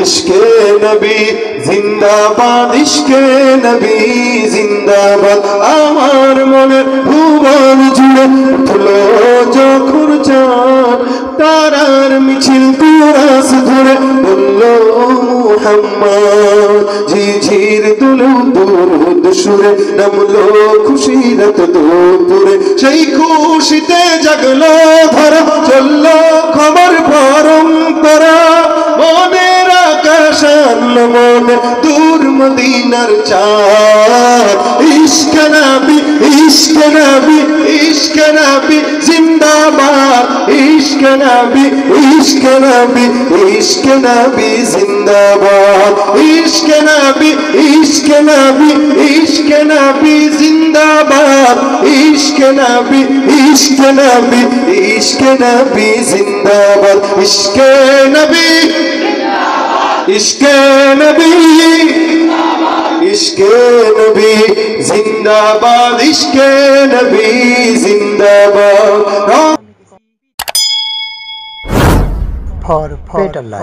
ইশকে নবী জিন্দাবাদ, ইশকে নবী জিন্দাবাদ। আমার মনে ভুবন জুড়ে উঠলো যখন চাঁদ, তারার মিছিল কুরাস ধরে বলল মুহাম্মদ। ঝিঝির তুলো দুরুদ সুরে নামলো খুশিরত দুপুরে, সেই খুশিতে জাগলো ধরা, চললো খবর পরম্পরা। মনের আকাশ আনলো মনে দূর মদিনার চাঁদ। ইশকে নবী, ইশকে নবী, ইশকে নবী জিন্দাবাদ। ইশকে নবী, ইশকে নবী, ইশকে নবী জিন্দাবাদ। ইশকে নবী, ইশকে নবী, ইশকে নবী জিন্দাবাদ। ইশকে নবী, ইশকে নবী, ইশকে নবী জিন্দাবাদ। ইশকে নবী, ইশকে নবী, ইশকে নবী জিন্দাবাদ। ইশকে নবী জিন্দাবাদ। For better life.